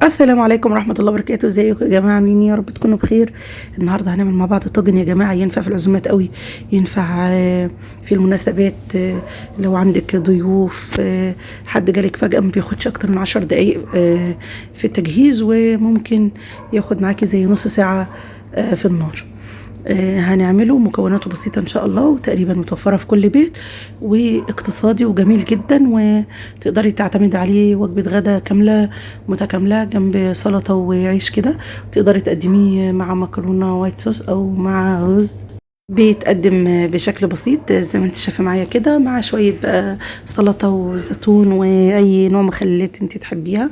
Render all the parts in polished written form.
السلام عليكم ورحمة الله وبركاته. ازيكم يا جماعة؟ عاملين يا رب تكونوا بخير. النهاردة هنعمل مع بعض طاجن يا جماعة، ينفع في العزومات قوي، ينفع في المناسبات، لو عندك ضيوف، حد جالك فجأة ما بياخدش اكتر من 10 دقايق في التجهيز، وممكن ياخد معاكي زي نص ساعة في النار. هنعمله، مكوناته بسيطة ان شاء الله، وتقريبا متوفرة في كل بيت، واقتصادي وجميل جدا، وتقدري تعتمد عليه وجبة غدا كاملة متكاملة جنب سلطة وعيش كده. تقدري تقدميه مع مكرونة وايت صوص او مع رز. بيتقدم بشكل بسيط زي ما انت شايفه معايا كده، مع شويه بقى سلطه وزيتون واي نوع مخللات انت تحبيها.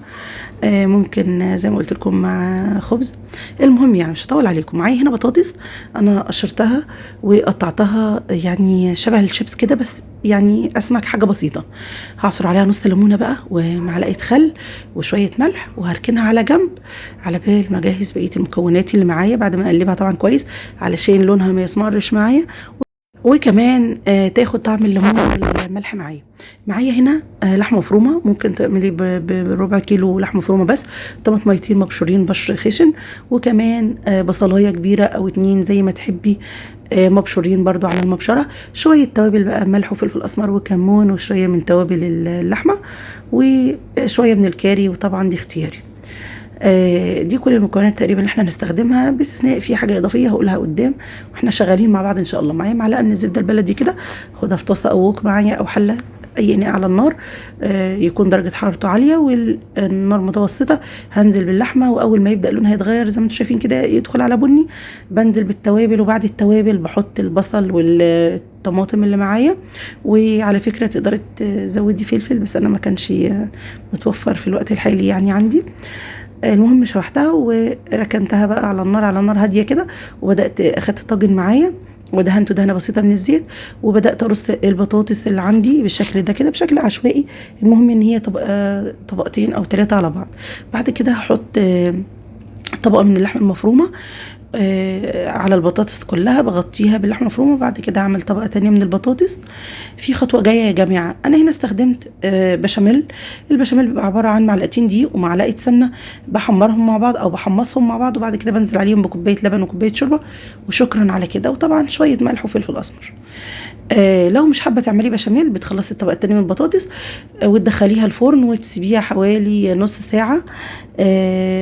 ممكن زي ما قلت لكم مع خبز. المهم يعني مش هطول عليكم. معايا هنا بطاطس، انا قشرتها وقطعتها يعني شبه الشيبس كده، بس يعني اسمك حاجه بسيطه. هعصر عليها نص ليمونه بقى ومعلقه خل وشويه ملح، وهركنها على جنب على بال ما اجهز بقيه المكونات اللي معايا، بعد ما اقلبها طبعا كويس علشان لونها ما يسمرش معايا، وكمان تاخد طعم الليمون والملح معايا هنا لحمه مفرومه. ممكن تعملي بربع كيلو لحمه مفرومه بس، طماطميتين مبشورين بشر خشن، وكمان بصلايه كبيره او 2 زي ما تحبي، مبشورين برضو على المبشره، شويه توابل بقى، ملح وفلفل اسمر وكمون، وشويه من توابل اللحمه، وشويه من الكاري، وطبعا دي اختياري. دي كل المكونات تقريبا اللي احنا هنستخدمها، باستثناء في حاجه اضافيه هقولها قدام واحنا شغالين مع بعض ان شاء الله. معايا معلقه من الزبده البلدي كده، خدها في طاسه او وok معايا او حله، اي اناء على النار، يكون درجه حرارته عاليه والنار متوسطه. هنزل باللحمه، واول ما يبدا لونها يتغير زي ما انتم شايفين كده، يدخل على بني، بنزل بالتوابل، وبعد التوابل بحط البصل والطماطم اللي معايا. وعلى فكره تقدري تزودي فلفل، بس انا ما كانش متوفر في الوقت الحالي يعني عندي. المهم شوحتها وركنتها بقى على النار، على نار هاديه كده، وبدات اخدت الطاجن معايا ودهنته دهنه بسيطه من الزيت، وبدات ارص البطاطس اللي عندي بالشكل ده كده، بشكل عشوائي. المهم ان هي تبقى طبقتين او 3 على بعض. بعد كده هحط طبقه من اللحمه المفرومه على البطاطس كلها، بغطيها باللحمه المفرومه. بعد كده اعمل طبقه تانية من البطاطس. في خطوه جايه يا جماعه، انا هنا استخدمت بشاميل. البشاميل بيبقى عباره عن معلقتين دقيق ومعلقه سمنه، بحمرهم مع بعض او بحمصهم مع بعض، وبعد كده بنزل عليهم بكوبايه لبن وكوبايه شوربه، وشكرا على كده. وطبعا شويه ملح وفلفل اسمر. لو مش حابه تعملي بشاميل، بتخلصي الطبقه التانية من البطاطس وتدخليها الفرن وتسيبيها حوالي نص ساعه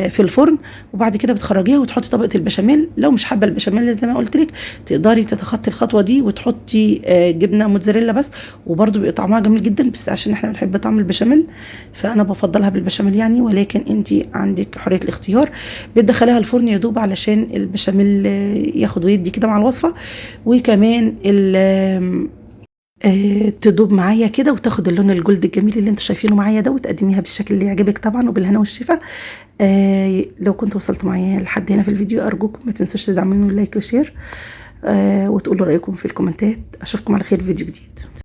في الفرن، وبعد كده بتخرجيها وتحطي طبقه البشاميل. لو مش حابه البشاميل زي ما قلت لك، تقدري تتخطي الخطوه دي وتحطي جبنه موتزاريلا بس، وبرده بيبقى طعمها جميل جدا، بس عشان احنا بنحب طعم البشاميل فانا بفضلها بالبشاميل يعني، ولكن انت عندك حريه الاختيار. بتدخليها الفرن يا دوب علشان البشاميل ياخد ويدي كده مع الوصفه، وكمان تدوب معايا كده وتاخد اللون الجولد الجميل اللي انتوا شايفينه معايا ده، وتقدميها بالشكل اللي يعجبك طبعا، وبالهنا والشفا. لو كنت وصلت معايا لحد هنا في الفيديو، ارجوكم ما تنسوش تدعموني لايك وشير، وتقولوا رايكم في الكومنتات. اشوفكم على خير في فيديو جديد.